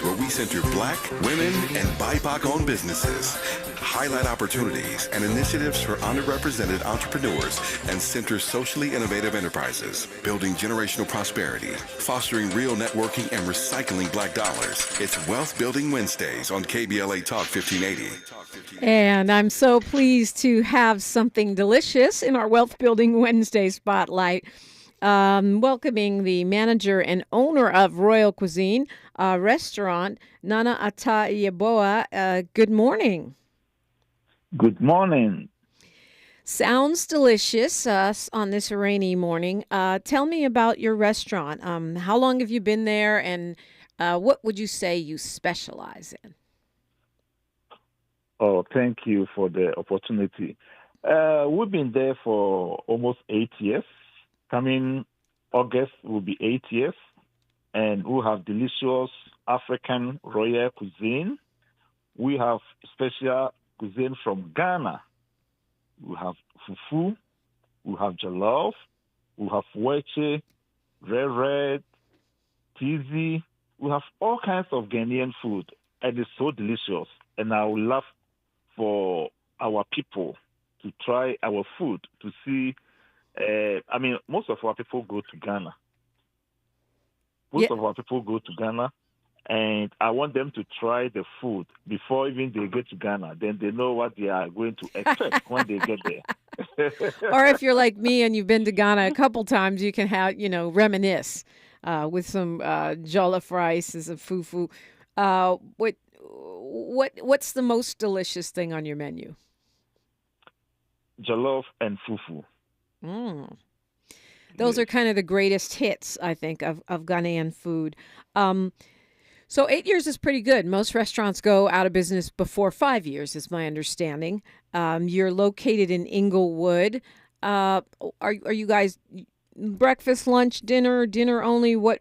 where we center Black, women, and BIPOC-owned businesses, highlight opportunities and initiatives for underrepresented entrepreneurs, and center socially innovative enterprises, building generational prosperity, fostering real networking, and recycling Black dollars. It's Wealth Building Wednesdays on KBLA Talk 1580. And I'm so pleased to have something delicious in our Wealth Building Wednesday spotlight. Welcoming the manager and owner of Royal Cuisine restaurant, Nana Atta Yeboah. Good morning. Good morning. Sounds delicious on this rainy morning. Tell me about your restaurant. How long have you been there, and what would you say you specialize in? Oh, thank you for the opportunity. We've been there for almost 8 years. Coming August will be 8 years, and we have delicious African Royal Cuisine. We have special cuisine from Ghana. We have fufu, we have jollof, we have weche, red, tizi. We have all kinds of Ghanaian food, and it's so delicious. And I would love for our people to try our food to see. Most of our people go to Ghana. Of our people go to Ghana, and I want them to try the food before even they get to Ghana. Then they know what they are going to expect when they get there. Or if you're like me and you've been to Ghana a couple times, you can have, reminisce with some jollof rice and some fufu. What's the most delicious thing on your menu? Jollof and fufu. Those are kind of the greatest hits, I think, of Ghanaian food. So 8 years is pretty good. Most restaurants go out of business before 5 years, is my understanding. You're located in Inglewood. Are you guys breakfast, lunch, dinner only? What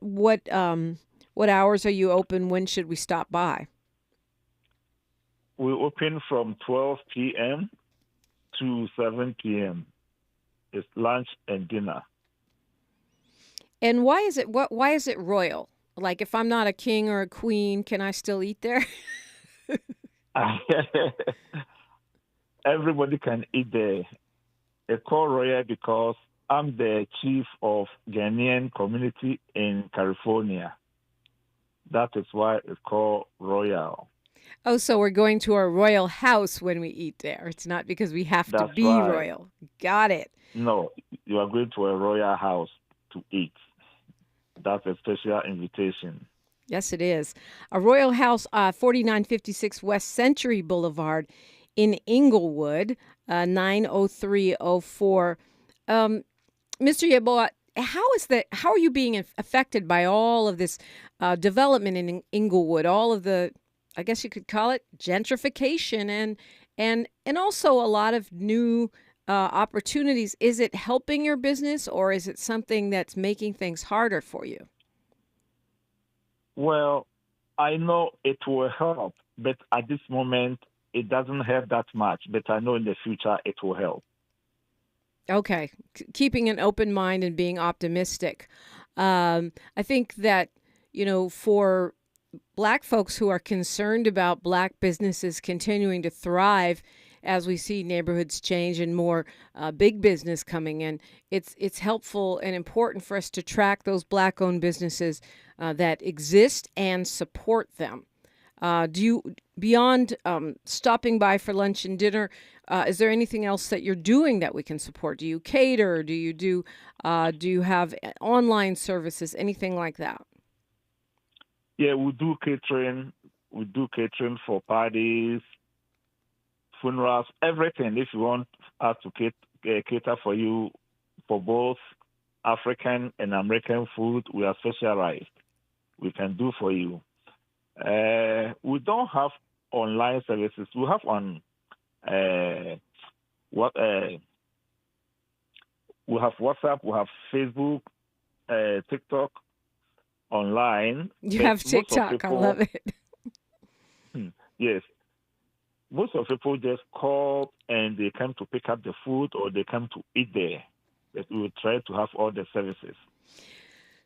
hours are you open? When should we stop by? We open from 12 p.m. to 7 p.m. It's lunch and dinner. And why is it royal? Like, if I'm not a king or a queen, can I still eat there? Everybody can eat there. It's called royal because I'm the chief of Ghanaian community in California. That is why it's called royal. Oh, so we're going to a royal house when we eat there. It's not because we have to be right. royal. Got it. No, you are going to a royal house to eat. That's a special invitation. Yes, it is. A royal house, 4956 West Century Blvd in Inglewood, 90304. Mr. Yeboah, how are you being affected by all of this development in Inglewood, all of the, I guess you could call it gentrification and also a lot of new opportunities? Is it helping your business, or is it something that's making things harder for you? Well, I know it will help, but at this moment, it doesn't help that much. But I know in the future it will help. Okay. Keeping an open mind and being optimistic. I think that, for Black folks who are concerned about Black businesses continuing to thrive as we see neighborhoods change and more big business coming in, it's helpful and important for us to track those Black-owned businesses that exist and support them. Do you, beyond stopping by for lunch and dinner, is there anything else that you're doing that we can support? Do you cater? Do you have online services? Anything like that? Yeah, we do catering. We do catering for parties, funerals, everything. If you want us to cater for you for both African and American food, we are specialized. We can do for you. We don't have online services. We have we have WhatsApp, we have Facebook, TikTok, online. You have TikTok. I love it. Yes. Most of the people just call and they come to pick up the food or they come to eat there. But we will try to have all the services.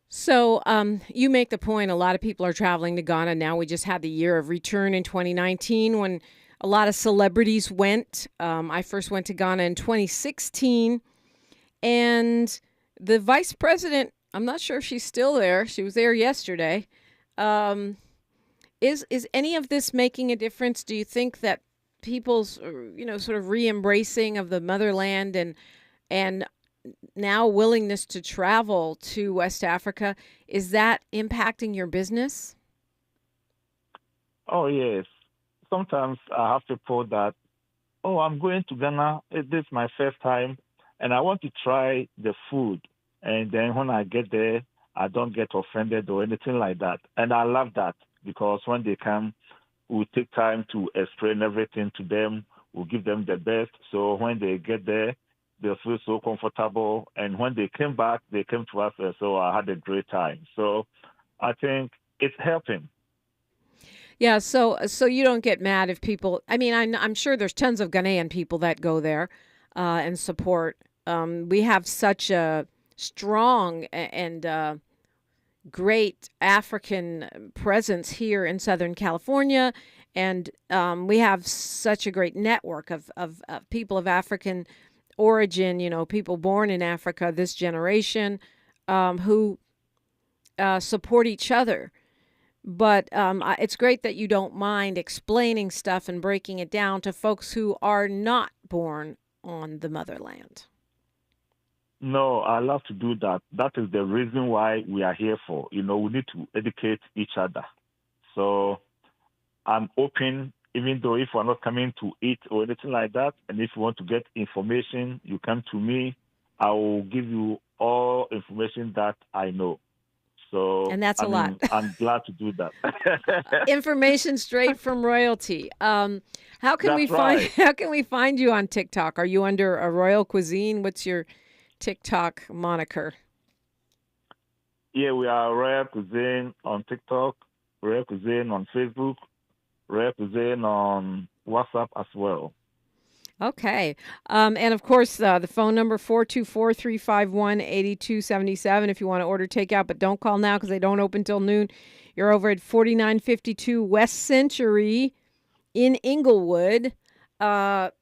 So you make the point a lot of people are traveling to Ghana now. We just had the year of return in 2019 when a lot of celebrities went. I first went to Ghana in 2016. And the vice president, I'm not sure if she's still there. She was there yesterday. Is any of this making a difference? Do you think that people's, sort of re-embracing of the motherland and now willingness to travel to West Africa, is that impacting your business? Oh, yes. Sometimes I have people that, I'm going to Ghana. This is my first time, and I want to try the food. And then when I get there, I don't get offended or anything like that. And I love that because when they come, we'll take time to explain everything to them. We'll give them the best. So when they get there, they feel so comfortable. And when they came back, they came to us and so I had a great time. So I think it's helping. Yeah, so you don't get mad if people, I mean, I'm sure there's tons of Ghanaian people that go there and support. We have such a strong and great African presence here in Southern California, and we have such a great network of people of African origin, people born in Africa, this generation, who support each other. But it's great that you don't mind explaining stuff and breaking it down to folks who are not born on the motherland. No, I love to do that. That is the reason why we are here for. We need to educate each other. So I'm open, even though if we're not coming to eat or anything like that, and if you want to get information, you come to me. I will give you all information that I know. So, and that's a lot. I'm glad to do that. Information straight from royalty. How can we find you on TikTok? Are you under a Royal Cuisine? What's your TikTok moniker? Yeah, we are Royal Cuisine on TikTok, Royal Cuisine on Facebook, Royal Cuisine on WhatsApp as well. Okay. And of course, the phone number 424-351-8277 if you want to order takeout, but don't call now because they don't open till noon. You're over at 4952 West Century in Inglewood. Nana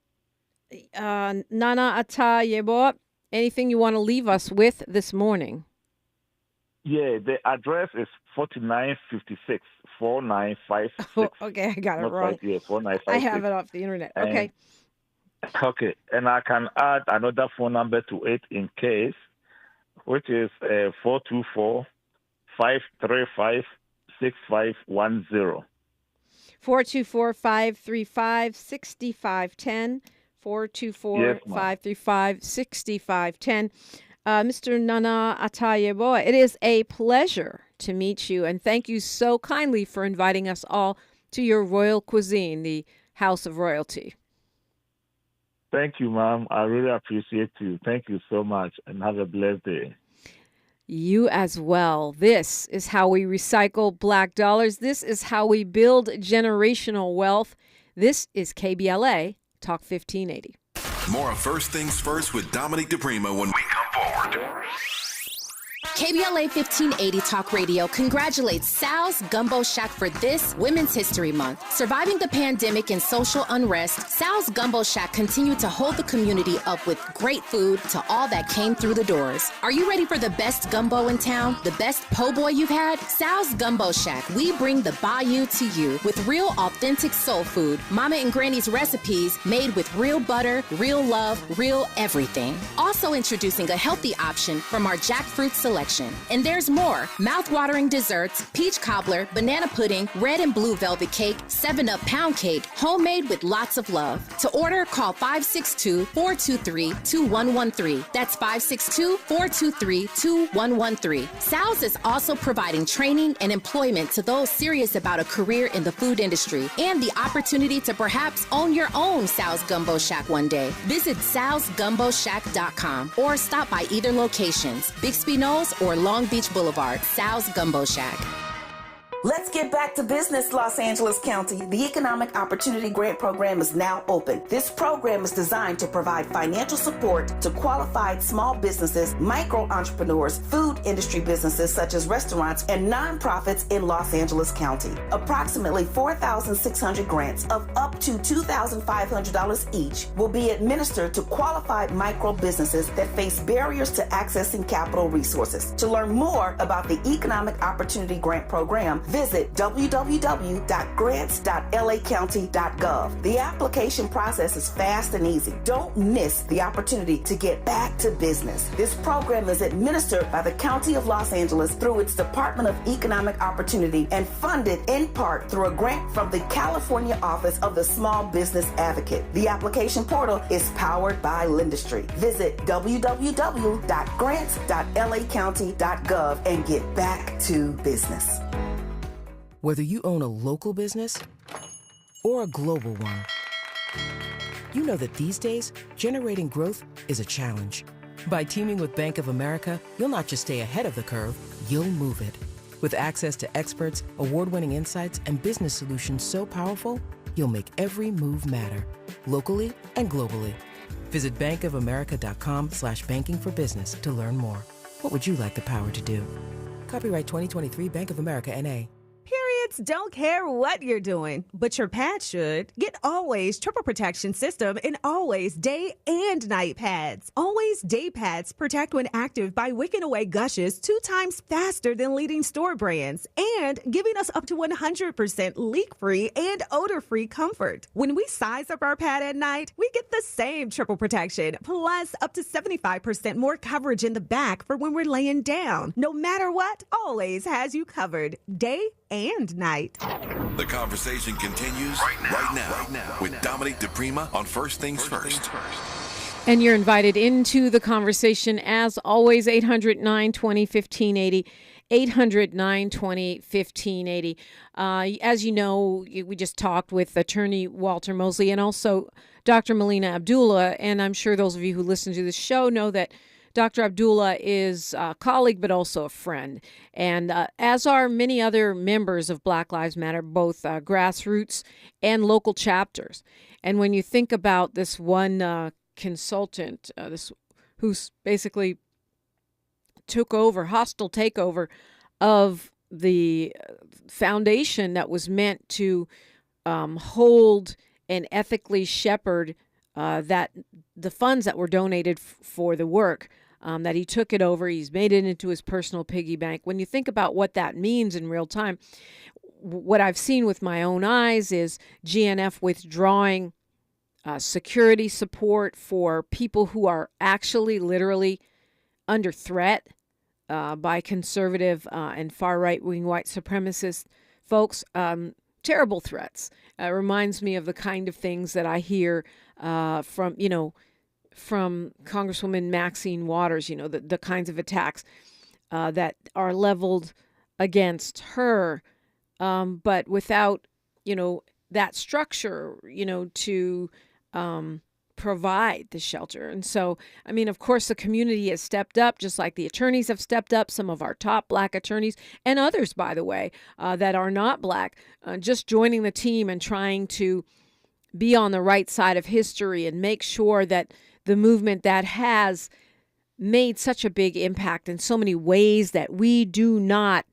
Atta Yeboah, anything you want to leave us with this morning? Yeah, the address is 4956. 4956. Oh, okay, I got it wrong. Right, yeah, 4956. I have it off the internet. Okay. Okay, and I can add another phone number to it in case, which is 424-535-6510. 424-535-6510. 424-535-6510. Mr. Nana Atta Yeboah, it is a pleasure to meet you, and thank you so kindly for inviting us all to your Royal Cuisine, the House of Royalty. Thank you, ma'am. I really appreciate you. Thank you so much, and have a blessed day. You as well. This is how we recycle black dollars. This is how we build generational wealth. This is KBLA Talk 1580. More of First Things First with Dominique DiPrima when we come forward. KBLA 1580 Talk Radio congratulates Sal's Gumbo Shack for this Women's History Month. Surviving the pandemic and social unrest, Sal's Gumbo Shack continued to hold the community up with great food to all that came through the doors. Are you ready for the best gumbo in town? The best po' boy you've had? Sal's Gumbo Shack. We bring the bayou to you with real authentic soul food. Mama and Granny's recipes made with real butter, real love, real everything. Also introducing a healthy option from our jackfruit selection. And there's more. Mouth-watering desserts, peach cobbler, banana pudding, red and blue velvet cake, 7-Up pound cake, homemade with lots of love. To order, call 562-423-2113. That's 562-423-2113. Sal's is also providing training and employment to those serious about a career in the food industry and the opportunity to perhaps own your own Sal's Gumbo Shack one day. Visit salsgumboshack.com or stop by either locations, Bixby Knolls or Long Beach Boulevard. Sal's Gumbo Shack. Let's get back to business, Los Angeles County. The Economic Opportunity Grant Program is now open. This program is designed to provide financial support to qualified small businesses, micro entrepreneurs, food industry businesses such as restaurants, and nonprofits in Los Angeles County. Approximately 4,600 grants of up to $2,500 each will be administered to qualified micro businesses that face barriers to accessing capital resources. To learn more about the Economic Opportunity Grant Program, visit www.grants.lacounty.gov. The application process is fast and easy. Don't miss the opportunity to get back to business. This program is administered by the County of Los Angeles through its Department of Economic Opportunity and funded in part through a grant from the California Office of the Small Business Advocate. The application portal is powered by Lindustry. Visit www.grants.lacounty.gov and get back to business. Whether you own a local business or a global one, you know that these days, generating growth is a challenge. By teaming with Bank of America, you'll not just stay ahead of the curve, you'll move it. With access to experts, award-winning insights, and business solutions so powerful, you'll make every move matter, locally and globally. Visit bankofamerica.com/banking for business to learn more. What would you like the power to do? Copyright 2023 Bank of America, N.A. Periods don't care what you're doing, but your pads should. Get Always Triple Protection System in Always Day and Night Pads. Always Day Pads protect when active by wicking away gushes 2 times faster than leading store brands and giving us up to 100% leak-free and odor-free comfort. When we size up our pad at night, we get the same triple protection, plus up to 75% more coverage in the back for when we're laying down. No matter what, Always has you covered, day and night. The conversation continues right now with Dominique DiPrima on First Things First. And you're invited into the conversation as always, 800-920-1580. 800-920-1580. As you know, we just talked with attorney Walter Mosley and also Dr. Melina Abdullah. And I'm sure those of you who listen to this show know that Dr. Abdullah is a colleague, but also a friend. And as are many other members of Black Lives Matter, both grassroots and local chapters. And when you think about this one consultant, who's basically took over, hostile takeover of the foundation that was meant to hold and ethically shepherd that the funds that were donated for the work, that he took it over. He's made it into his personal piggy bank. When you think about what that means in real time, what I've seen with my own eyes is GNF withdrawing security support for people who are actually literally under threat by conservative and far right-wing white supremacist folks. Terrible threats. Reminds me of the kind of things that I hear from Congresswoman Maxine Waters, the kinds of attacks that are leveled against her, but without, that structure, to provide the shelter. And so, of course, the community has stepped up, just like the attorneys have stepped up, some of our top Black attorneys and others, by the way, that are not Black, just joining the team and trying to be on the right side of history and make sure that the movement that has made such a big impact in so many ways that we do not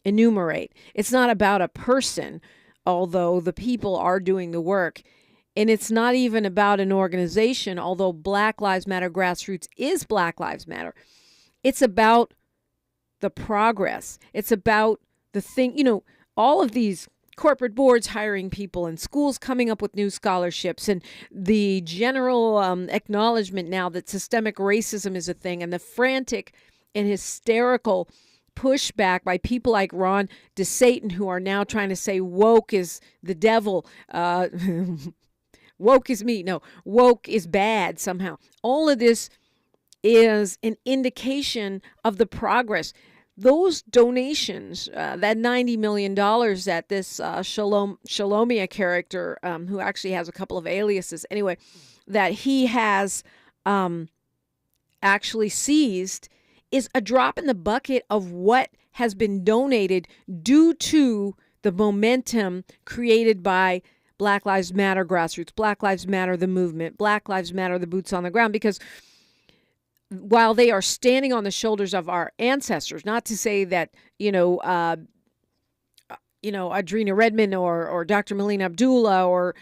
enumerate. It's not about a person, although the people are doing the work. And it's not even about an organization, although Black Lives Matter grassroots is Black Lives Matter. It's about the progress. It's about the thing, all of these corporate boards hiring people and schools coming up with new scholarships and the general acknowledgement now that systemic racism is a thing and the frantic and hysterical pushback by people like Ron DeSatan, who are now trying to say woke is the devil. Woke is me. No, woke is bad somehow. All of this is an indication of the progress. Those donations, that $90 million that this Shalomia character, who actually has a couple of aliases, anyway, that he has actually seized, is a drop in the bucket of what has been donated due to the momentum created by Black Lives Matter grassroots, Black Lives Matter the movement, Black Lives Matter the boots on the ground, because while they are standing on the shoulders of our ancestors, not to say that, Adrena Redmond or Dr. Melina Abdullah or,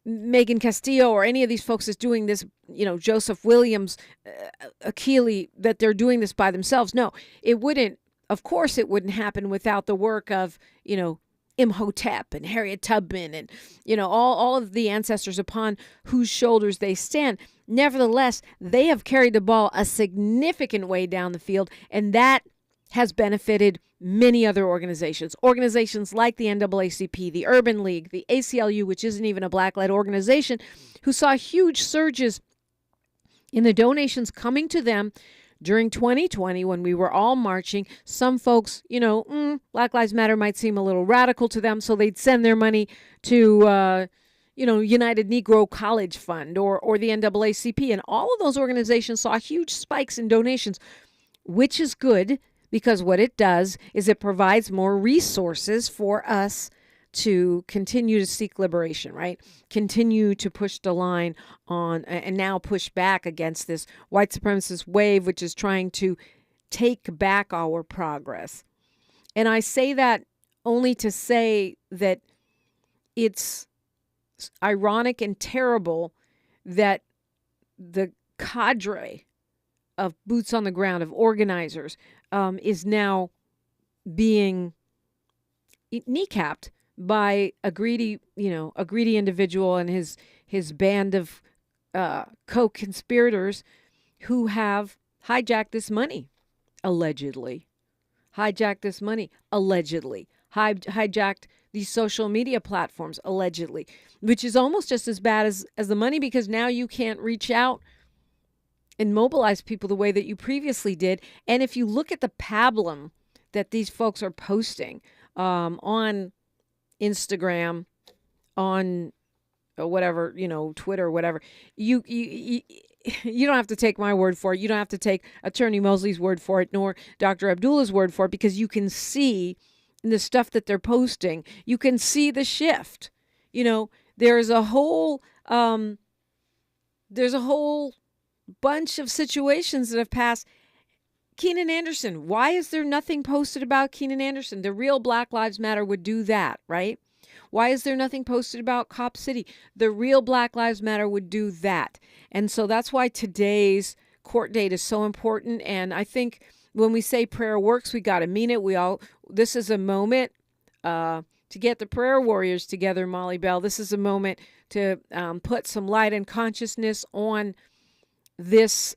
Megan Castillo or any of these folks is doing this, Joseph Williams, Akili, that they're doing this by themselves. No, it wouldn't. Of course, it wouldn't happen without the work of, Imhotep and Harriet Tubman and, all of the ancestors upon whose shoulders they stand. Nevertheless, they have carried the ball a significant way down the field, and that has benefited many other organizations. Organizations like the NAACP, the Urban League, the ACLU, which isn't even a Black-led organization, who saw huge surges in the donations coming to them during 2020 when we were all marching. Some folks, Black Lives Matter might seem a little radical to them, so they'd send their money to, United Negro College Fund or the NAACP. And all of those organizations saw huge spikes in donations, which is good because what it does is it provides more resources for us to continue to seek liberation, right? Continue to push the line on and now push back against this white supremacist wave, which is trying to take back our progress. And I say that only to say that it's ironic and terrible that the cadre of boots on the ground, of organizers, is now being kneecapped by a greedy individual and his band of co-conspirators who have hijacked this money, allegedly. Hijacked these social media platforms, allegedly, which is almost just as bad as the money, because now you can't reach out and mobilize people the way that you previously did. And if you look at the pablum that these folks are posting on Instagram, on whatever, Twitter, whatever, you don't have to take my word for it. You don't have to take Attorney Mosley's word for it, nor Dr. Abdullah's word for it, because you can see in the stuff that they're posting, you can see the shift. There's a whole bunch of situations that have passed. Keenan Anderson, why is there nothing posted about Keenan Anderson? The real Black Lives Matter would do that, right? Why is there nothing posted about Cop City? The real Black Lives Matter would do that. And so that's why today's court date is so important. And I think when we say prayer works, we got to mean it. This is a moment to get the prayer warriors together, Molly Bell. This is a moment to put some light and consciousness on this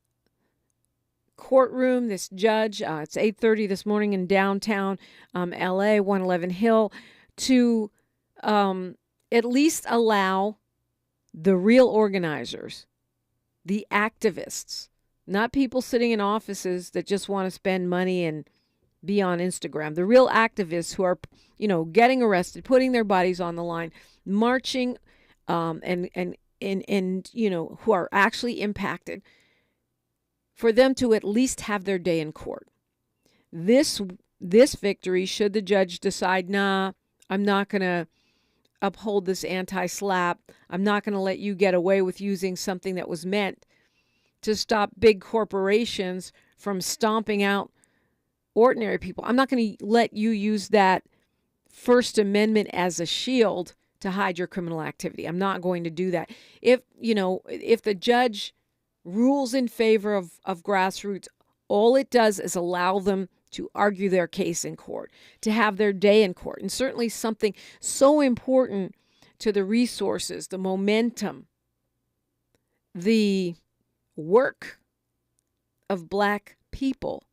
courtroom, this judge. It's 8:30 this morning in downtown LA, 111 Hill, to at least allow the real organizers, the activists, not people sitting in offices that just want to spend money and be on Instagram, the real activists who are, getting arrested, putting their bodies on the line, marching, and who are actually impacted, for them to at least have their day in court. This victory, should the judge decide, nah, I'm not going to uphold this anti-SLAPP, I'm not going to let you get away with using something that was meant to stop big corporations from stomping out ordinary people. I'm not going to let you use that First Amendment as a shield to hide your criminal activity. I'm not going to do that. If the judge rules in favor of grassroots, all it does is allow them to argue their case in court, to have their day in court. And certainly something so important to the resources, the momentum, the work of Black people,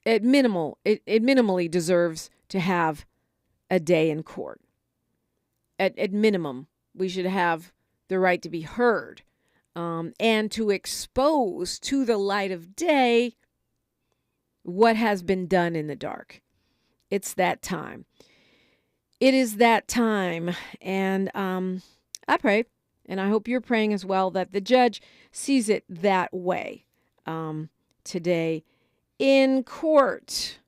it minimally deserves to have a day in court. At minimum, we should have the right to be heard, and to expose to the light of day what has been done in the dark. It's that time. It is that time. And I pray, and I hope you're praying as well, that the judge sees it that way today in court.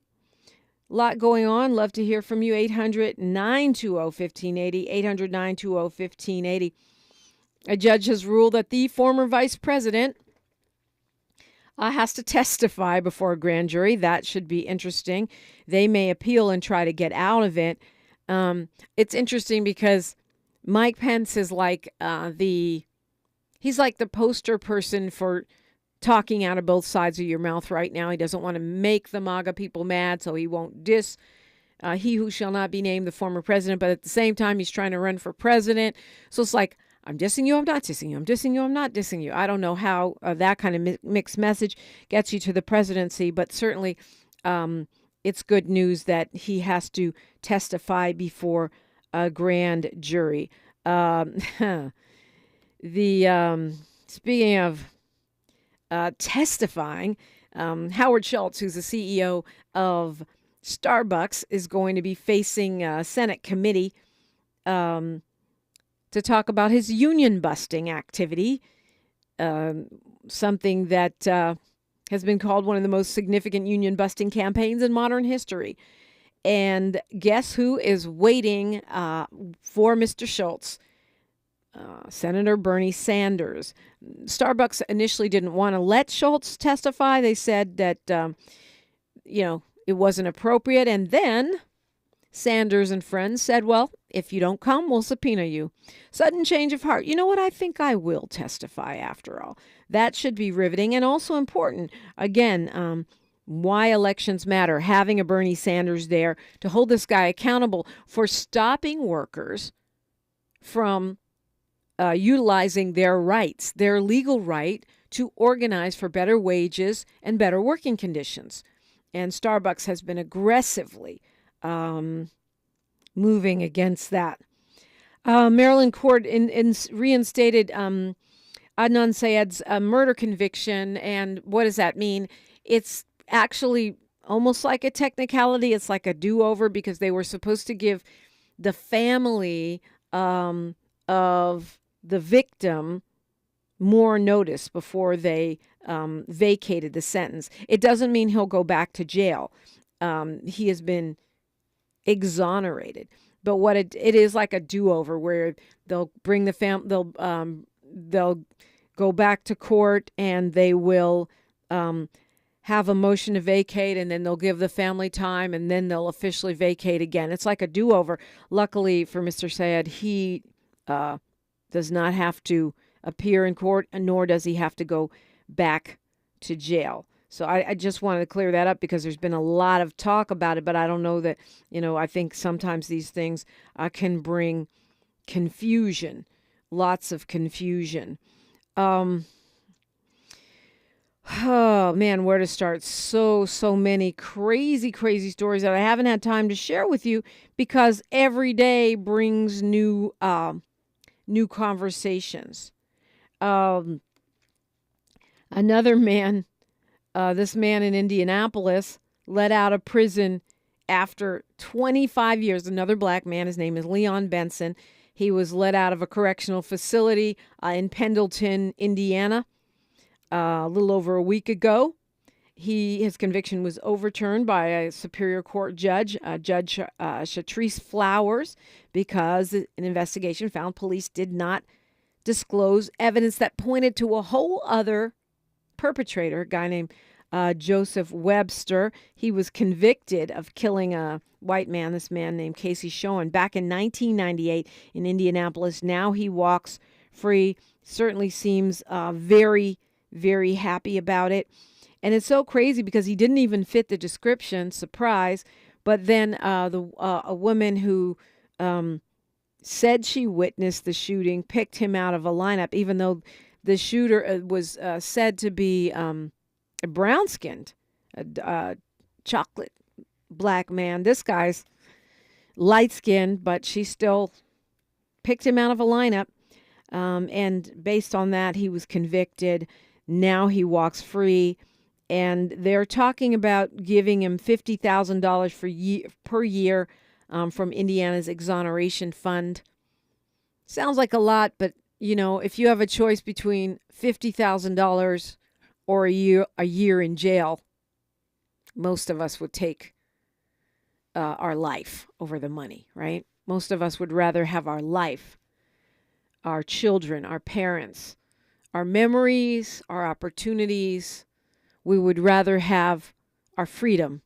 A lot going on. Love to hear from you. 800-920-1580. 800-920-1580. A judge has ruled that the former vice president has to testify before a grand jury. That should be interesting. They may appeal and try to get out of it. It's interesting because Mike Pence is like he's like the poster person for talking out of both sides of your mouth right now. He doesn't want to make the MAGA people mad, so he won't diss he who shall not be named, the former president. But at the same time, he's trying to run for president. So it's like, I'm dissing you, I'm not dissing you. I'm dissing you, I'm not dissing you. I don't know how that kind of mixed message gets you to the presidency, but certainly it's good news that he has to testify before a grand jury. Speaking of testifying, Howard Schultz, who's the CEO of Starbucks, is going to be facing a Senate committee to talk about his union busting activity, something that has been called one of the most significant union busting campaigns in modern history. And guess who is waiting for Mr. Schultz? Senator Bernie Sanders. Starbucks initially didn't want to let Schultz testify. They said that, it wasn't appropriate. And then Sanders and friends said, well, if you don't come, we'll subpoena you. Sudden change of heart. You know what? I think I will testify after all. That should be riveting and also important. Again, why elections matter. Having a Bernie Sanders there to hold this guy accountable for stopping workers from utilizing their rights, their legal right to organize for better wages and better working conditions. And Starbucks has been aggressively moving against that. Maryland court reinstated Adnan Syed's murder conviction. And what does that mean? It's actually almost like a technicality. It's like a do-over because they were supposed to give the family of the victim more notice before they vacated the sentence. It doesn't mean he'll go back to jail. He has been exonerated. But what it is like a do-over where they'll bring the they'll go back to court and they will have a motion to vacate, and then they'll give the family time, and then they'll officially vacate again. It's like a do-over. Luckily for Mr. Syed, he does not have to appear in court, nor does he have to go back to jail. So I just wanted to clear that up because there's been a lot of talk about it, but I don't know that, I think sometimes these things can bring confusion, lots of confusion. Oh, man, where to start? So many crazy stories that I haven't had time to share with you because every day brings new conversations. Another man, this man in Indianapolis, let out of prison after 25 years. Another black man, his name is Leon Benson. He was let out of a correctional facility in Pendleton, Indiana, a little over a week ago. His conviction was overturned by a Superior Court judge, Judge Shatrice Flowers, because an investigation found police did not disclose evidence that pointed to a whole other perpetrator, a guy named Joseph Webster. He was convicted of killing a white man, this man named Casey Schoen, back in 1998 in Indianapolis. Now he walks free. Certainly seems very, very happy about it. And it's so crazy because he didn't even fit the description, surprise. But then a woman who said she witnessed the shooting picked him out of a lineup, even though the shooter was said to be brown-skinned, a chocolate black man. This guy's light-skinned, but she still picked him out of a lineup. And based on that, he was convicted. Now he walks free. And they're talking about giving him $50,000 per year from Indiana's exoneration fund. Sounds like a lot, but if you have a choice between $50,000 or a year in jail, most of us would take our life over the money, right? Most of us would rather have our life, our children, our parents, our memories, our opportunities. We would rather have our freedom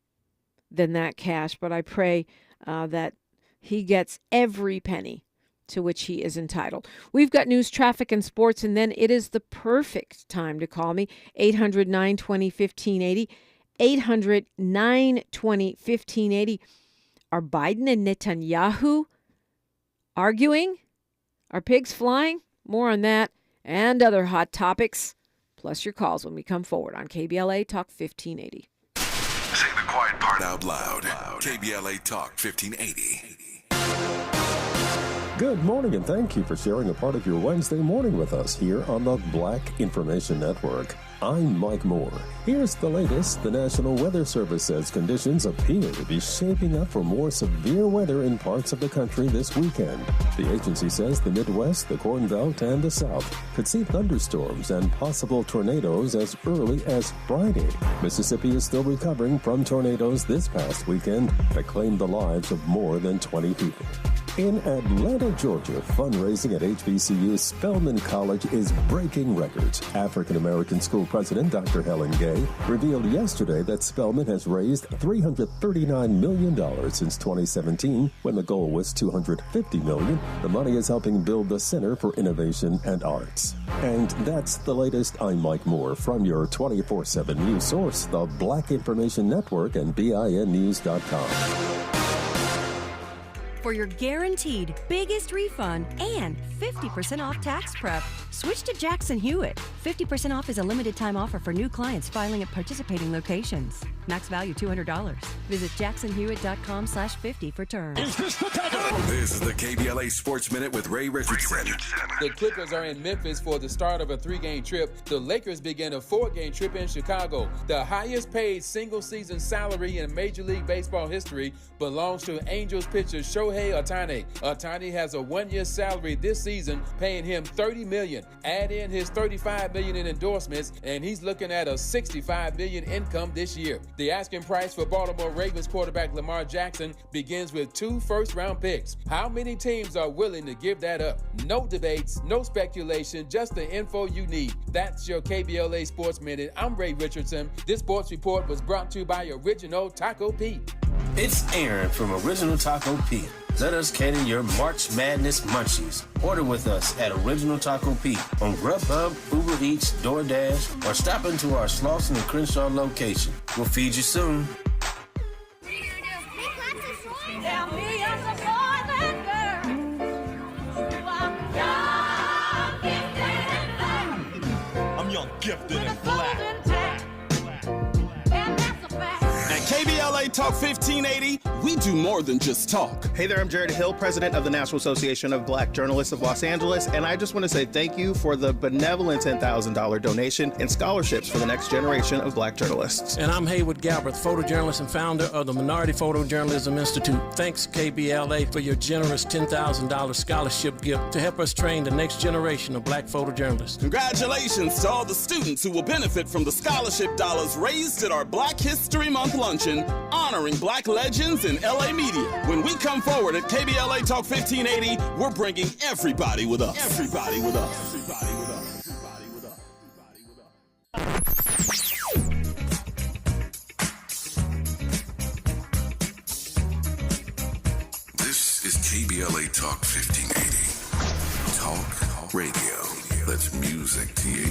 than that cash. But I pray that he gets every penny to which he is entitled. We've got news, traffic, and sports, and then it is the perfect time to call me, 800-920-1580, 800-920-1580. Are Biden and Netanyahu arguing? Are pigs flying? More on that and other hot topics, plus your calls when we come forward on KBLA Talk 1580. Say the quiet part out loud. KBLA Talk 1580. Good morning, and thank you for sharing a part of your Wednesday morning with us here on the Black Information Network. I'm Mike Moore. Here's the latest. The National Weather Service says conditions appear to be shaping up for more severe weather in parts of the country this weekend. The agency says the Midwest, the Corn Belt, and the South could see thunderstorms and possible tornadoes as early as Friday. Mississippi is still recovering from tornadoes this past weekend that claimed the lives of more than 20 people. In Atlanta, Georgia, fundraising at HBCU Spelman College is breaking records. African-American school president Dr. Helen Gay revealed yesterday that Spelman has raised $339 million since 2017, when the goal was $250 million. The money is helping build the Center for Innovation and Arts. And that's the latest. I'm Mike Moore from your 24/7 news source, the Black Information Network and BINnews.com. For your guaranteed biggest refund and 50% off tax prep, switch to Jackson Hewitt. 50% off is a limited time offer for new clients filing at participating locations. Max value $200. Visit jacksonhewitt.com/50 for terms. This is the KBLA Sports Minute with Ray Richardson. The Clippers are in Memphis for the start of a 3-game trip. The Lakers begin a 4-game trip in Chicago. The highest paid single-season salary in Major League Baseball history belongs to Angels pitcher Shohei Ohtani. Ohtani has a 1-year salary this season, paying him $30 million. Add in his $35 million in endorsements, and he's looking at a $65 million income this year. The asking price for Baltimore Ravens quarterback Lamar Jackson begins with 2 first-round picks. How many teams are willing to give that up? No debates, no speculation, just the info you need. That's your KBLA Sports Minute. I'm Ray Richardson. This sports report was brought to you by Original Taco Pete. It's Aaron from Original Taco Pete. Let us cater your March Madness munchies. Order with us at Original Taco Pete on Grubhub, Uber Eats, DoorDash, or stop into our Slauson and Crenshaw location. We'll feed you soon. I'm young, gifted, and black. KBLA Talk 1580, we do more than just talk. Hey there, I'm Jared Hill, president of the National Association of Black Journalists of Los Angeles, and I just want to say thank you for the benevolent $10,000 donation and scholarships for the next generation of black journalists. And I'm Haywood Galbraith, photojournalist and founder of the Minority Photojournalism Institute. Thanks, KBLA, for your generous $10,000 scholarship gift to help us train the next generation of black photojournalists. Congratulations to all the students who will benefit from the scholarship dollars raised at our Black History Month luncheon, honoring black legends in LA media. When we come forward at KBLA Talk 1580, we're bringing everybody with us. Everybody with us. Everybody with us. Everybody with us. Everybody with us. This is KBLA Talk 1580. Talk radio. That's music to your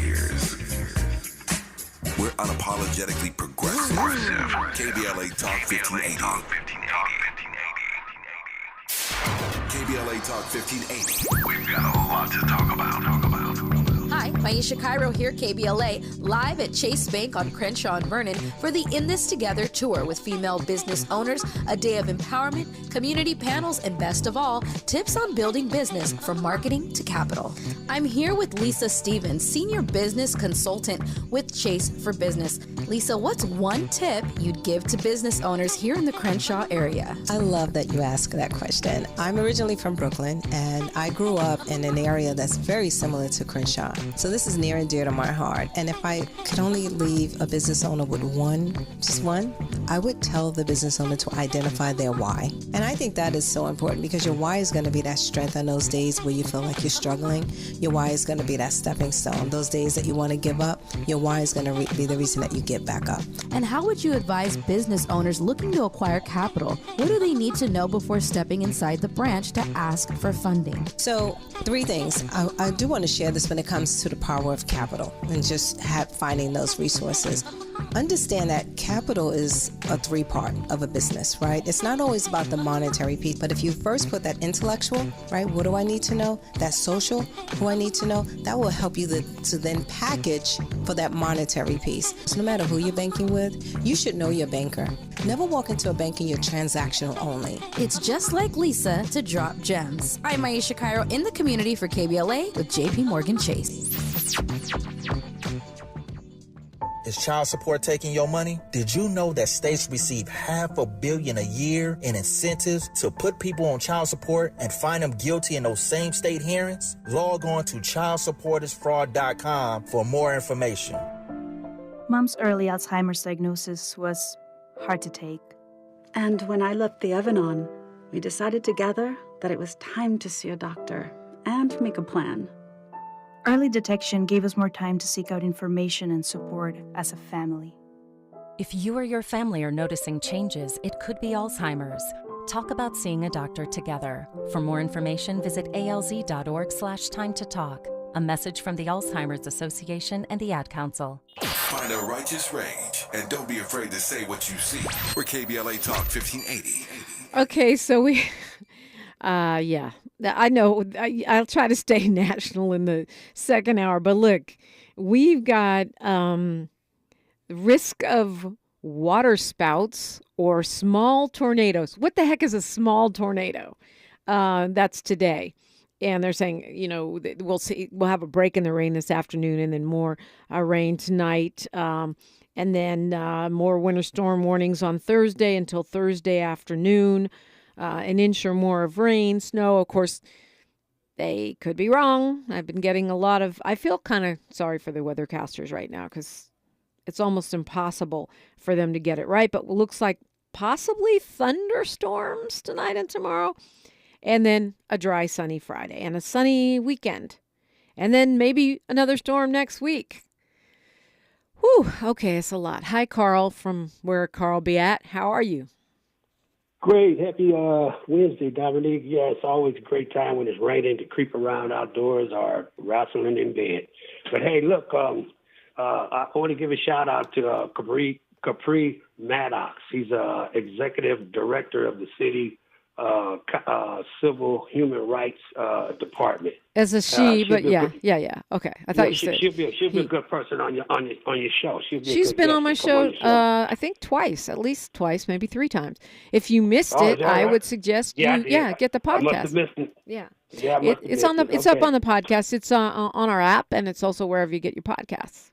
ears. We're unapologetically progressive. KBLA Talk 1580. KBLA Talk 1580. We've got a lot to talk about. Hi, Maisha Cairo here, KBLA, live at Chase Bank on Crenshaw and Vernon for the In This Together tour with female business owners, a day of empowerment, community panels, and best of all, tips on building business from marketing to capital. I'm here with Lisa Stevens, senior business consultant with Chase for Business. Lisa, what's one tip you'd give to business owners here in the Crenshaw area? I love that you ask that question. I'm originally originally from Brooklyn, and I grew up in an area that's very similar to Crenshaw. So this is near and dear to my heart. And if I could only leave a business owner with just one, I would tell the business owner to identify their why. And I think that is so important because your why is going to be that strength on those days where you feel like you're struggling. Your why is going to be that stepping stone. Those days that you want to give up, your why is going to be the reason that you get back up. And how would you advise business owners looking to acquire capital? What do they need to know before stepping inside the branch to ask for funding? So 3 things. I do want to share this when it comes to the power of capital and just finding those resources. Understand that capital is a 3-part of a business, right? It's not always about the monetary piece, but if you first put that intellectual, right? What do I need to know? That social, who I need to know, that will help you to then package for that monetary piece. So no matter who you're banking with, you should know your banker. Never walk into a bank and you're transactional only. It's just like Lisa to drop gems. I'm Aisha Cairo in the community for KBLA with JP Morgan Chase. Is child support taking your money? Did you know that states receive $500 million a year in incentives to put people on child support and find them guilty in those same state hearings? Log on to ChildSupportIsFraud.com for more information. Mom's early Alzheimer's diagnosis was hard to take. And when I left the oven on, we decided together that it was time to see a doctor and make a plan. Early detection gave us more time to seek out information and support as a family. If you or your family are noticing changes, it could be Alzheimer's. Talk about seeing a doctor together. For more information, visit alz.org/time to talk. A message from the Alzheimer's Association and the Ad Council. Find a righteous rage and don't be afraid to say what you see. We're KBLA Talk 1580. Okay, so we... yeah, I know. I'll try to stay national in the second hour. But look, we've got risk of water spouts or small tornadoes. What the heck is a small tornado? That's today. And they're saying, we'll have a break in the rain this afternoon and then more rain tonight. And then more winter storm warnings on Thursday until Thursday afternoon. An inch or more of rain, snow. Of course, they could be wrong. I've been getting I feel kind of sorry for the weathercasters right now because it's almost impossible for them to get it right. But it looks like possibly thunderstorms tonight and tomorrow. And then a dry, sunny Friday and a sunny weekend. And then maybe another storm next week. Whew, okay, it's a lot. Hi, Carl, from where Carl be at. How are you? Great. Happy Wednesday, Dominique. Yeah, it's always a great time when it's raining to creep around outdoors or wrestling in bed. But, hey, look, I want to give a shout-out to Capri Maddox. He's executive director of the city Civil Human Rights Department. As a she, but yeah. Okay, I thought you said she'll be a good person on your show. She's been on my show. I think twice, at least twice, maybe 3 times. If you missed it, I would suggest get the podcast. I must have missed it. Yeah, it's on the. It's up on the podcast. It's on our app, and it's also wherever you get your podcasts.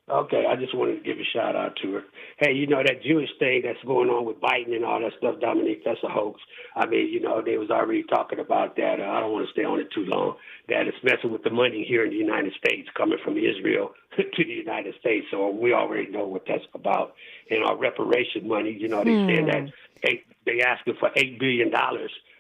Okay, I just wanted to give a shout out to her. Hey, that Jewish thing that's going on with Biden and all that stuff, Dominique, that's a hoax. I mean, they was already talking about that. I don't want to stay on it too long. That it's messing with the money here in the United States coming from Israel to the United States. So we already know what that's about. And our reparation money, they saying that they asking for $8 billion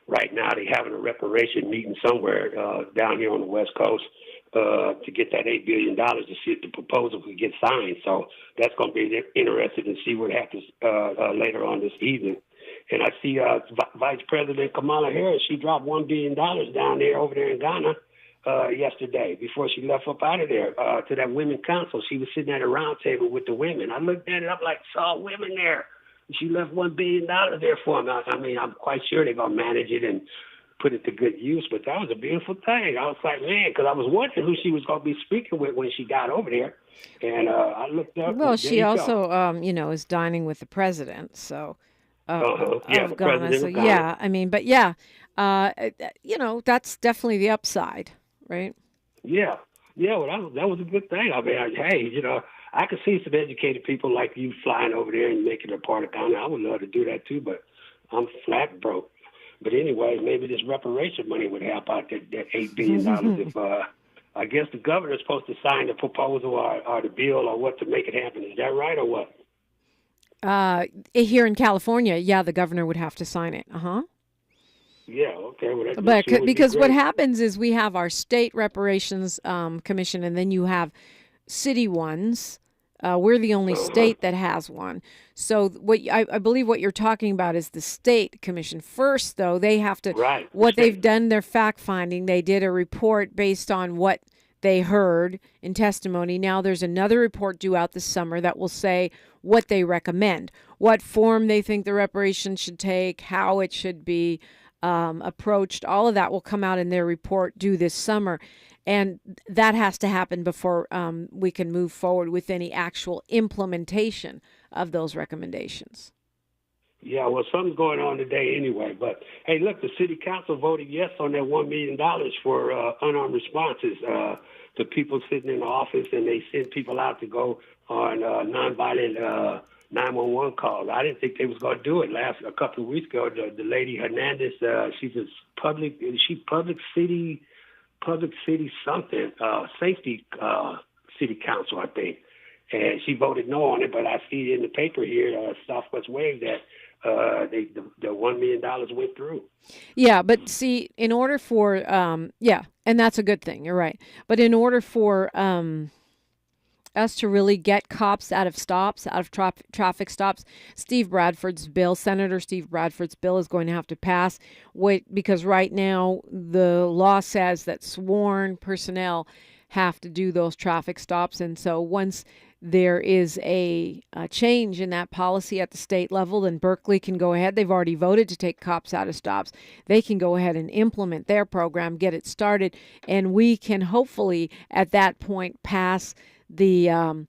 right now. They having a reparation meeting somewhere down here on the West Coast. To get that $8 billion to see if the proposal could get signed. So that's going to be interesting to see what happens later on this evening. And I see Vice President Kamala Harris, she dropped $1 billion down there over there in Ghana yesterday before she left up out of there to that Women's Council. She was sitting at a round table with the women. I looked at it, I'm like, saw women there. She left $1 billion there for them. I mean, I'm quite sure they're going to manage it and put it to good use, but that was a beautiful thing. I was like, man, because I was wondering who she was going to be speaking with when she got over there, and I looked up. Well, she also, is dining with the president, so of Ghana. So yeah, I mean, but yeah, that's definitely the upside, right? Yeah. Well, that was a good thing. I mean, I could see some educated people like you flying over there and making it a part of Ghana. I would love to do that too, but I'm flat broke. But anyway, maybe this reparation money would help out that $8 billion if I guess the governor's supposed to sign the proposal or the bill or what to make it happen. Is that right or what? Here in California, yeah, the governor would have to sign it. Yeah, okay. Well, But because what happens is we have our state reparations commission, and then you have city ones. We're the only state that has one. So what I believe what you're talking about is the state commission. First, though, they have to, they've done, their fact finding. They did a report based on what they heard in testimony. Now there's another report due out this summer that will say what they recommend, what form they think the reparations should take, how it should be approached. All of that will come out in their report due this summer. And that has to happen before we can move forward with any actual implementation of those recommendations. Yeah, well, something's going on today anyway. But, hey, look, the city council voted yes on that $1 million for unarmed responses to people sitting in the office, and they sent people out to go on nonviolent 911 calls. I didn't think they was going to do it a couple of weeks ago. The lady Hernandez, she's a public city something, safety city council, I think. And she voted no on it, but I see in the paper here, Southwest Wave, that the $1 million went through. Yeah, but see, in order for, and that's a good thing, you're right. But in order for us to really get cops out of traffic stops, Senator Steve Bradford's bill is going to have to pass, because right now the law says that sworn personnel have to do those traffic stops. And so once there is a change in that policy at the state level, then Berkeley can go ahead. They've already voted to take cops out of stops. They can go ahead and implement their program, get it started, and we can hopefully at that point pass the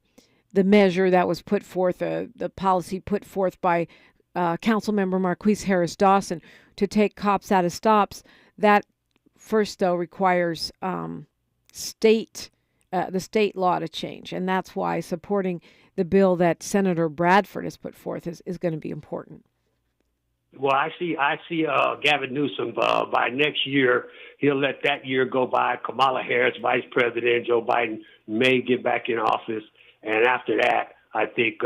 measure that was put forth, the policy put forth by Councilmember Marquise Harris Dawson to take cops out of stops. That first, though, requires the state law to change, and that's why supporting the bill that Senator Bradford has put forth is going to be important. Well, I see. Gavin Newsom by next year, he'll let that year go by. Kamala Harris, Vice President, Joe Biden may get back in office, and after that, I think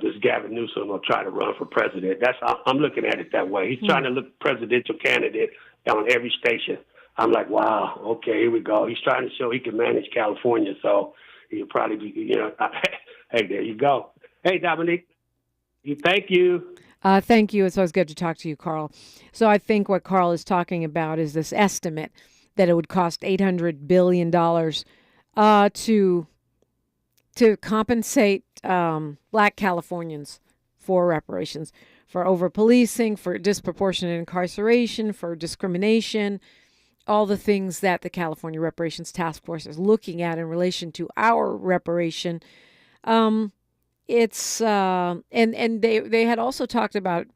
this Gavin Newsom will try to run for president. I'm looking at it that way. He's trying to look presidential candidate on every station. I'm like, wow, okay, here we go. He's trying to show he can manage California, so he'll probably be, hey, there you go. Hey, Dominique, thank you. Thank you. It's always good to talk to you, Carl. So I think what Carl is talking about is this estimate that it would cost $800 billion to compensate Black Californians for reparations, for over-policing, for disproportionate incarceration, for discrimination, all the things that the California Reparations Task Force is looking at in relation to our reparation. It's and they had also talked about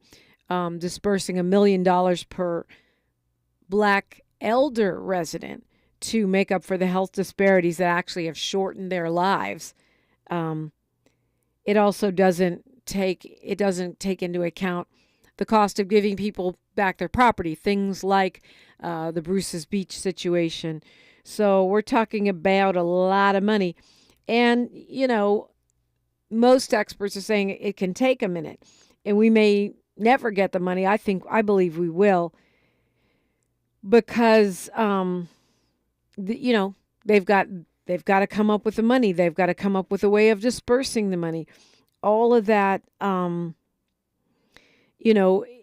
dispersing $1 million per Black elder resident to make up for the health disparities that actually have shortened their lives. It also doesn't take into account the cost of giving people back their property, things like the Bruce's Beach situation. So we're talking about a lot of money, and most experts are saying it can take a minute, and we may never get the money. I believe we will, because they've got to come up with the money. They've got to come up with a way of dispersing the money. All of that,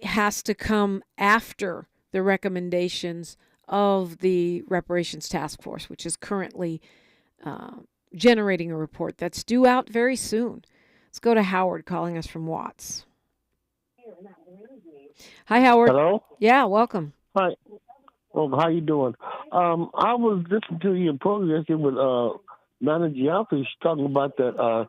has to come after the recommendations of the Reparations Task Force, which is currently generating a report that's due out very soon. Let's go to Howard calling us from Watts. Hi, Howard. Hello? Yeah, welcome. Hi. Well, how you doing? I was listening to your program yesterday with Nana Atta Yeboah talking about that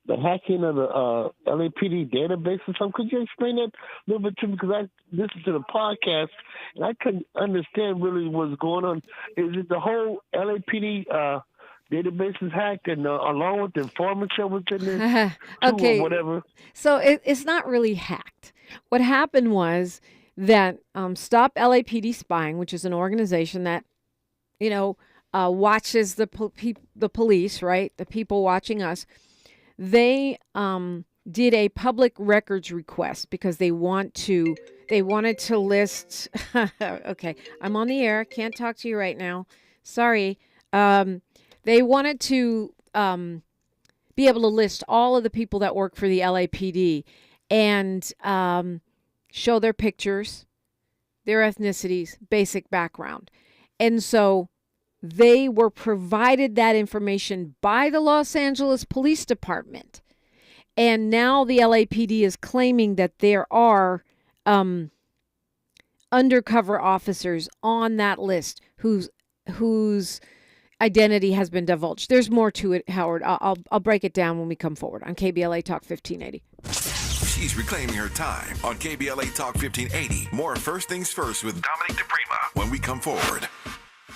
the hacking of the LAPD database or something. Could you explain that a little bit to me? Because I listened to the podcast and I couldn't understand really what's going on. Is it the whole LAPD database is hacked, and along with the informants that was in there, okay, or whatever? So it's not really hacked. What happened was that Stop LAPD Spying, which is an organization that, watches the police, right? The people watching us. They did a public records request because they wanted to list. Okay, I'm on the air. Can't talk to you right now. Sorry. They wanted to be able to list all of the people that work for the LAPD and show their pictures, their ethnicities, basic background. And so they were provided that information by the Los Angeles Police Department. And now the LAPD is claiming that there are undercover officers on that list whose identity has been divulged. There's more to it, Howard. I'll break it down when we come forward on KBLA Talk 1580. She's reclaiming her time on KBLA Talk 1580. More First Things First with Dominique DiPrima when we come forward.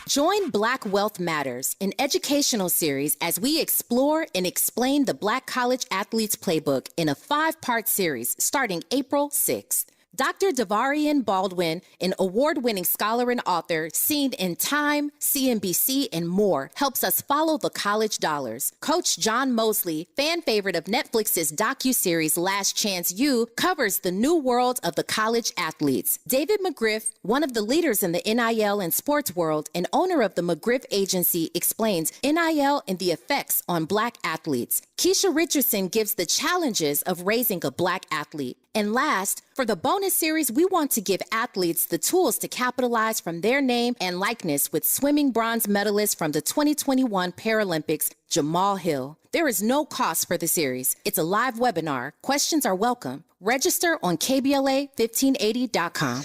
Join Black Wealth Matters, an educational series as we explore and explain the Black College Athletes Playbook in a 5-part series starting April 6th. Dr. Davarian Baldwin, an award-winning scholar and author, seen in Time, CNBC, and more, helps us follow the college dollars. Coach John Mosley, fan favorite of Netflix's docuseries Last Chance U, covers the new world of the college athletes. David McGriff, one of the leaders in the NIL and sports world and owner of the McGriff Agency, explains NIL and the effects on Black athletes. Keisha Richardson gives the challenges of raising a Black athlete. And last, for the bonus series, we want to give athletes the tools to capitalize from their name and likeness with swimming bronze medalist from the 2021 Paralympics, Jamal Hill. There is no cost for the series. It's a live webinar. Questions are welcome. Register on KBLA1580.com.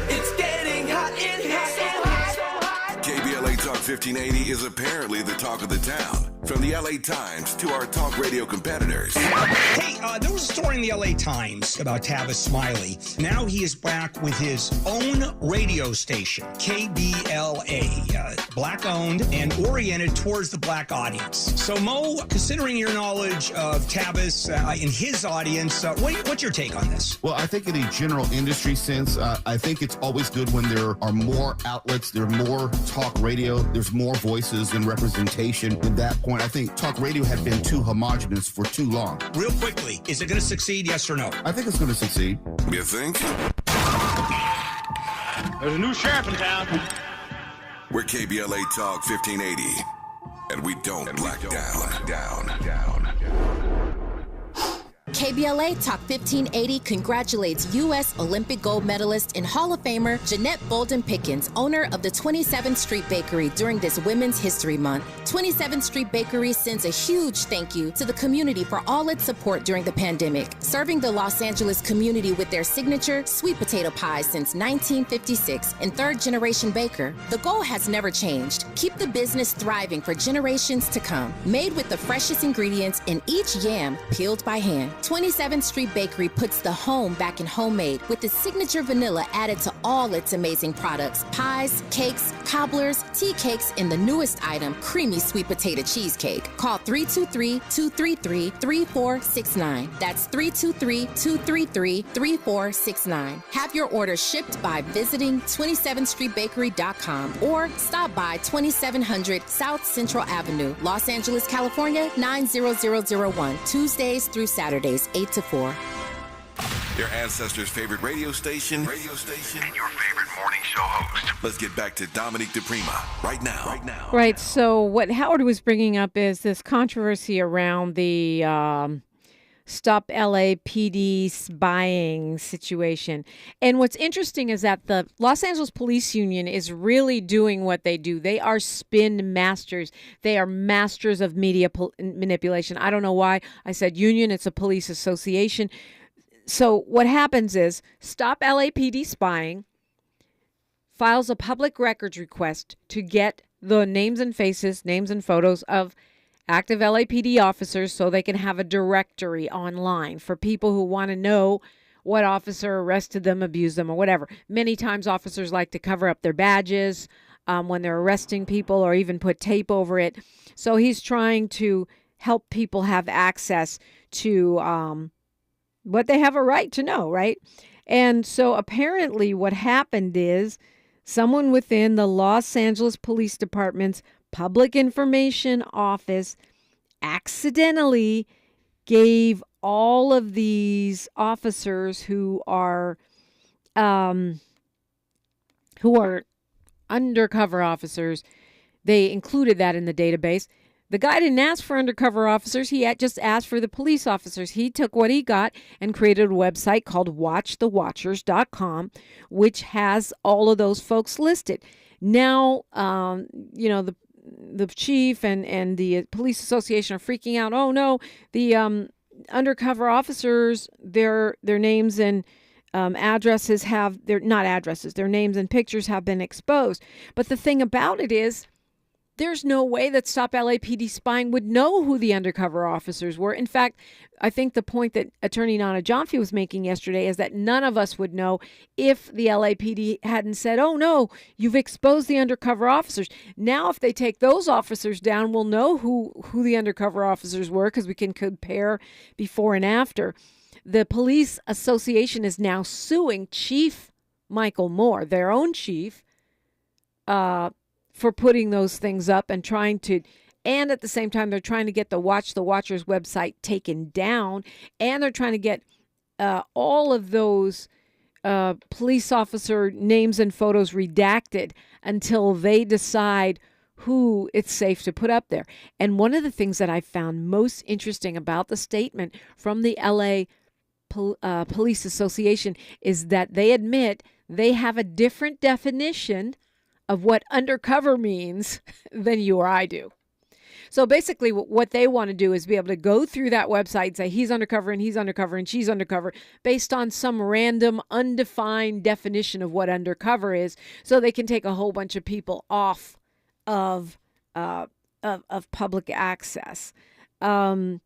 It's getting hot in here. KBLA Talk 1580 is apparently the talk of the town. From the LA Times to our talk radio competitors. Hey, there was a story in the LA Times about Tavis Smiley. Now he is back with his own radio station, KBLA, Black-owned and oriented towards the Black audience. So, Mo, considering your knowledge of Tavis and his audience, what's your take on this? Well, I think in a general industry sense, I think it's always good when there are more outlets, there are more talk radio, there's more voices and representation. At that point, I think talk radio had been too homogenous for too long. Real quickly, is it going to succeed, yes or no? I think it's going to succeed. You think? There's a new sheriff in town. We're KBLA Talk 1580, and we don't black down. KBLA Talk 1580 congratulates U.S. Olympic gold medalist and Hall of Famer Jeanette Bolden Pickens, owner of the 27th Street Bakery, during this Women's History Month. 27th Street Bakery sends a huge thank you to the community for all its support during the pandemic, serving the Los Angeles community with their signature sweet potato pies since 1956 and third-generation baker. The goal has never changed. Keep the business thriving for generations to come. Made with the freshest ingredients in each yam peeled by hand. 27th Street Bakery puts the home back in homemade with the signature vanilla added to all its amazing products. Pies, cakes, cobblers, tea cakes, and the newest item, creamy sweet potato cheesecake. Call 323-233-3469. That's 323-233-3469. Have your order shipped by visiting 27thstreetbakery.com or stop by 2700 South Central Avenue, Los Angeles, California, 90001, Tuesdays through Saturdays, 8 to 4. Your ancestors' favorite radio station, and your favorite morning show host. Let's get back to Dominique DiPrima right now. Right. So what Howard was bringing up is this controversy around the Stop LAPD spying situation. And what's interesting is that the Los Angeles Police Union is really doing what they do. They are spin masters. They are masters of media manipulation. I don't know why I said union. It's a police association. So what happens is Stop LAPD Spying files a public records request to get the names and faces, names and photos of active LAPD officers so they can have a directory online for people who want to know what officer arrested them, abused them, or whatever. Many times officers like to cover up their badges when they're arresting people or even put tape over it. So he's trying to help people have access to what they have a right to know, right? And so apparently what happened is someone within the Los Angeles Police Department's Public Information Office accidentally gave all of these officers who are undercover officers, they included that in the database. The guy didn't ask for undercover officers. He had just asked for the police officers. He took what he got and created a website called watchthewatchers.com, which has all of those folks listed. Now, the chief and the police association are freaking out. Oh no, the undercover officers, their names and addresses their names and pictures have been exposed. But the thing about it is, there's no way that Stop LAPD Spying would know who the undercover officers were. In fact, I think the point that Attorney Nana Atta was making yesterday is that none of us would know if the LAPD hadn't said, oh no, you've exposed the undercover officers. Now, if they take those officers down, we'll know who the undercover officers were because we can compare before and after. The police association is now suing Chief Michael Moore, their own chief, for putting those things up and and at the same time, they're trying to get the Watch the Watchers website taken down, and they're trying to get all of those police officer names and photos redacted until they decide who it's safe to put up there. And one of the things that I found most interesting about the statement from the LA Police Association is that they admit they have a different definition of what undercover means than you or I do. So basically what they want to do is be able to go through that website and say he's undercover and she's undercover based on some random undefined definition of what undercover is, so they can take a whole bunch of people off of public access. The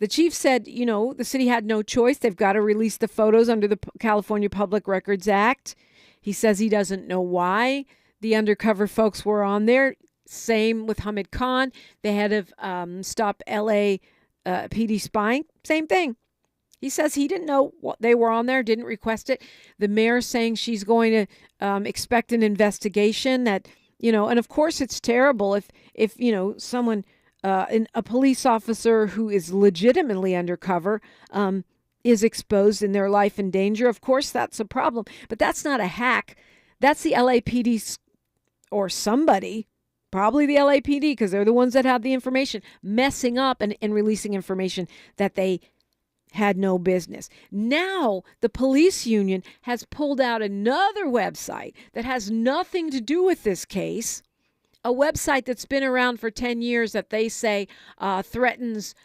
chief said, the city had no choice. They've got to release the photos under the California Public Records Act. He says he doesn't know why the undercover folks were on there. Same with Hamid Khan, the head of Stop LA PD Spying. Same thing. He says he didn't know what they were on there, didn't request it. The mayor saying she's going to expect an investigation that, and of course it's terrible if someone, a police officer who is legitimately undercover is exposed and their life in danger. Of course that's a problem, but that's not a hack. That's the LAPD or somebody, probably the LAPD, because they're the ones that have the information, messing up and releasing information that they had no business. Now, the police union has pulled out another website that has nothing to do with this case, a website that's been around for 10 years that they say threatens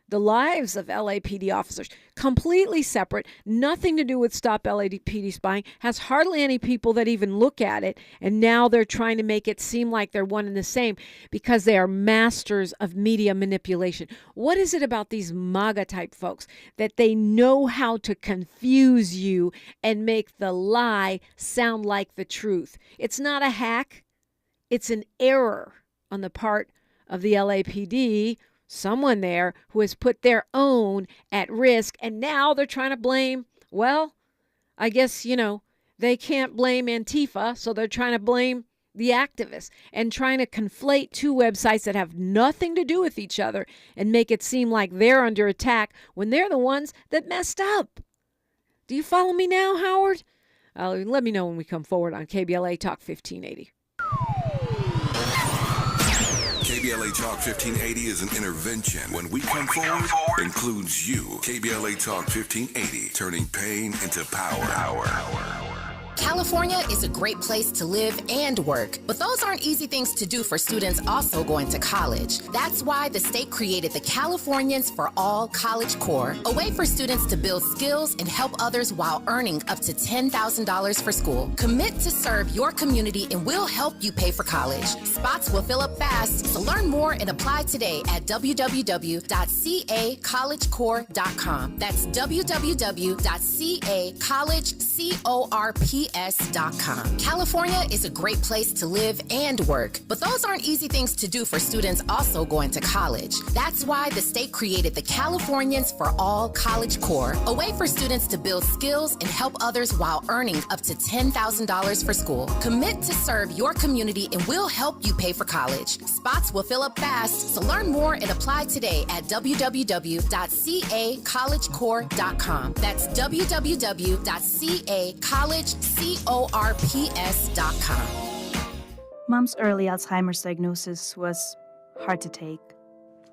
the lives of LAPD officers. Completely separate, nothing to do with Stop LAPD Spying, has hardly any people that even look at it, and now they're trying to make it seem like they're one and the same because they are masters of media manipulation. What is it about these MAGA type folks that they know how to confuse you and make the lie sound like the truth? It's not a hack, it's an error on the part of the LAPD, someone there who has put their own at risk, and now they're trying to blame, well, I guess, they can't blame Antifa, so they're trying to blame the activists and trying to conflate two websites that have nothing to do with each other and make it seem like they're under attack when they're the ones that messed up. Do you follow me now, Howard? Let me know when we come forward on KBLA Talk 1580. KBLA Talk 1580 is an intervention. When we come forward, includes you. KBLA Talk 1580, turning pain into power. California is a great place to live and work, but those aren't easy things to do for students also going to college. That's why the state created the Californians for All College Corps, a way for students to build skills and help others while earning up to $10,000 for school. Commit to serve your community and we'll help you pay for college. Spots will fill up fast, so learn more and apply today at www.cacollegecorps.com. That's www.cacollegecorps.com. KBLA.org/TimeToTalk. California is a great place to live and work, but those aren't easy things to do for students also going to college. That's why the state created the Californians for All College Corps, a way for students to build skills and help others while earning up to $10,000 for school. Commit to serve your community and we'll help you pay for college. Spots will fill up fast, so learn more and apply today at www.cacollegecorps.com. That's www.cacollegecorps.com. Mom's early Alzheimer's diagnosis was hard to take.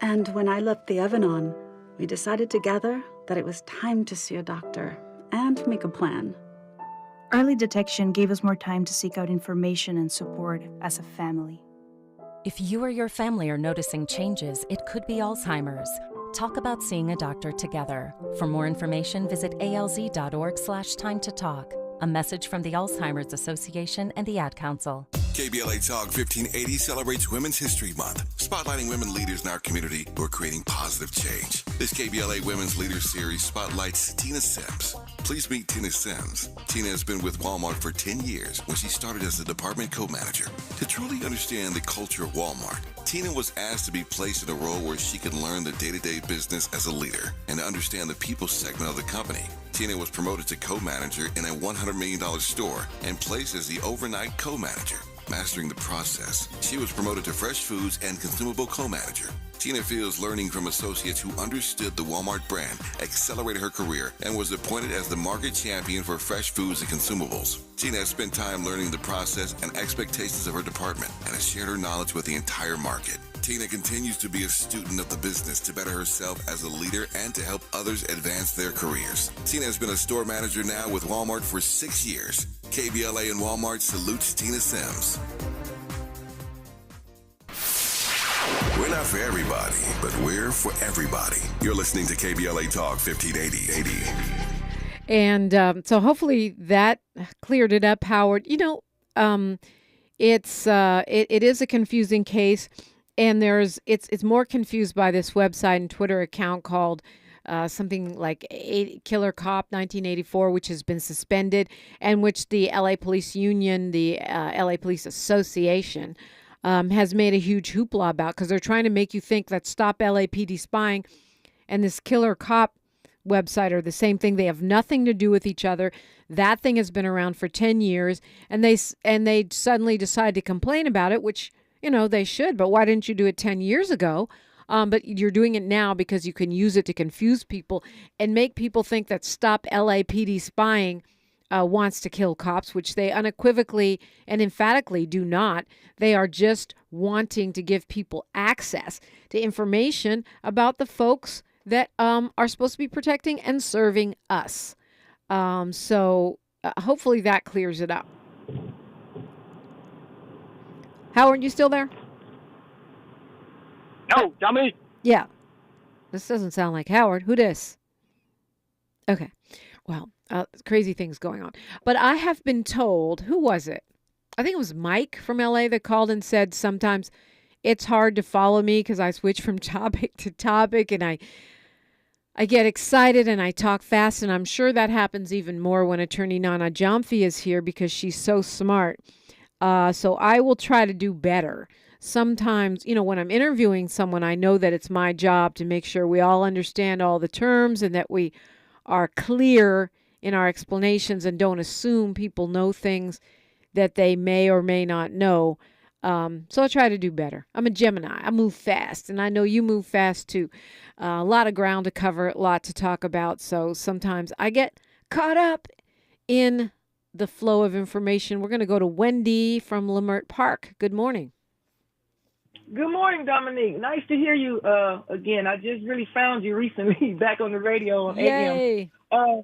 And when I left the oven on, we decided together that it was time to see a doctor and make a plan. Early detection gave us more time to seek out information and support as a family. If you or your family are noticing changes, it could be Alzheimer's. Talk about seeing a doctor together. For more information, visit alz.org/TimeToTalk. A message from the Alzheimer's Association and the Ad Council. KBLA Talk 1580 celebrates Women's History Month, spotlighting women leaders in our community who are creating positive change. This KBLA Women's Leaders Series spotlights Tina Sims. Please meet Tina Sims. Tina has been with Walmart for 10 years when she started as the department co-manager. To truly understand the culture of Walmart, Tina was asked to be placed in a role where she could learn the day-to-day business as a leader and to understand the people segment of the company. Tina was promoted to co-manager in a $100 million store and placed as the overnight co-manager. Mastering the process, she was promoted to fresh foods and consumable co-manager. Tina feels learning from associates who understood the Walmart brand accelerated her career and was appointed as the market champion for fresh foods and consumables. Tina has spent time learning the process and expectations of her department and has shared her knowledge with the entire market. Tina continues to be a student of the business to better herself as a leader and to help others advance their careers. Tina has been a store manager now with Walmart for 6 years. KBLA and Walmart salutes Tina Sims. We're not for everybody, but we're for everybody. You're listening to KBLA Talk 1580. And so hopefully that cleared it up, Howard. You know, it is a confusing case. And it's more confused by this website and Twitter account called something like Killer Cop 1984, which has been suspended, and which the LA Police Union, the LA Police Association, has made a huge hoopla about, because they're trying to make you think that Stop LAPD Spying and this Killer Cop website are the same thing. They have nothing to do with each other. That thing has been around for 10 years, and they suddenly decide to complain about it, which, you know, they should, but why didn't you do it 10 years ago? But you're doing it now because you can use it to confuse people and make people think that Stop LAPD Spying wants to kill cops, which they unequivocally and emphatically do not. They are just wanting to give people access to information about the folks that are supposed to be protecting and serving us. So hopefully that clears it up. Howard, you still there? No, Dominique. Yeah. This doesn't sound like Howard. Who dis? Okay. Well, crazy things going on. But I have been told, who was it? I think it was Mike from LA that called and said sometimes it's hard to follow me because I switch from topic to topic and I get excited and I talk fast, and I'm sure that happens even more when attorney Nana Atta is here because she's so smart. So I will try to do better. Sometimes, you know, when I'm interviewing someone, I know that it's my job to make sure we all understand all the terms and that we are clear in our explanations and don't assume people know things that they may or may not know. So I'll try to do better. I'm a Gemini. I move fast, and I know you move fast too. A lot of ground to cover, a lot to talk about. So sometimes I get caught up in the flow of information. We're going to go to Wendy from Leimert Park. Good morning. Good morning, Dominique. Nice to hear you again. I just really found you recently back on the radio on Yay. AM.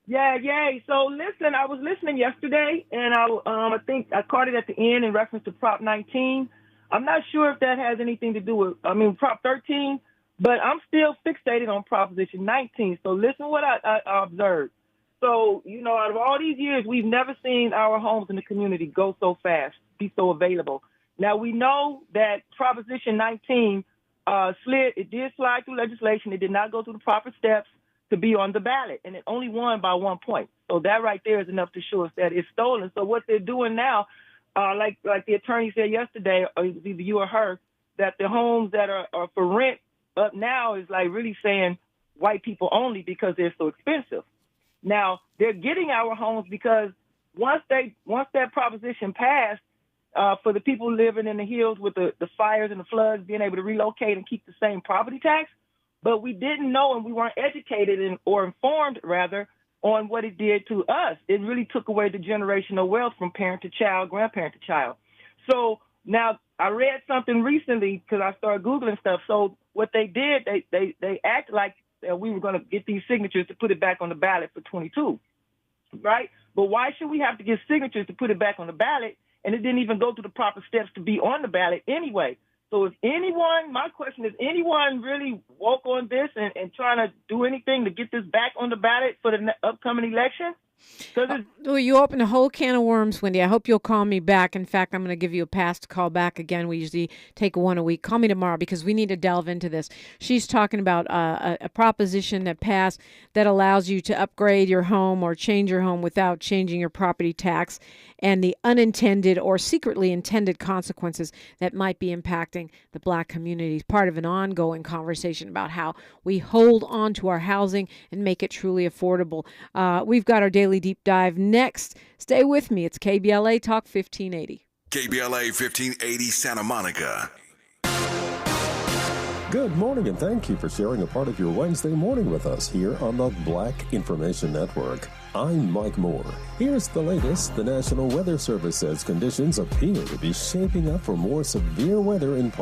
Yay. So listen, I was listening yesterday, and I think I caught it at the end in reference to Prop 19. I'm not sure if that has anything to do with, Prop 13, but I'm still fixated on Proposition 19. So listen what I observed. So, you know, out of all these years, we've never seen our homes in the community go so fast, be so available. Now, we know that Proposition 19 it did slide through legislation. It did not go through the proper steps to be on the ballot, and it only won by 1 point. So that right there is enough to show us that it's stolen. So what they're doing now, like the attorney said yesterday, or either you or her, that the homes that are for rent up now is like really saying white people only because they're so expensive. Now, they're getting our homes because once that proposition passed, for the people living in the hills with the fires and the floods, being able to relocate and keep the same property tax, but we didn't know and we weren't educated or informed, rather, on what it did to us. It really took away the generational wealth from parent to child, grandparent to child. So now I read something recently because I started Googling stuff. So what they did, they acted like we were going to get these signatures to put it back on the ballot for 22, right? But why should we have to get signatures to put it back on the ballot? And it didn't even go through the proper steps to be on the ballot anyway. So my question is, anyone really woke on this and trying to do anything to get this back on the ballot for the upcoming election? Well, you opened a whole can of worms, Wendy. I hope you'll call me back. In fact, I'm going to give you a pass to call back again. We usually take one a week. Call me tomorrow because we need to delve into this. She's talking about a proposition that passed that allows you to upgrade your home or change your home without changing your property tax, and the unintended or secretly intended consequences that might be impacting the Black community. Part of an ongoing conversation about how we hold on to our housing and make it truly affordable. We've got our daily deep dive next. Stay with me. It's KBLA Talk 1580. KBLA 1580 Santa Monica. Good morning, and thank you for sharing a part of your Wednesday morning with us here on the Black Information Network. I'm Mike Moore. Here's the latest. The National Weather Service says conditions appear to be shaping up for more severe weather in parts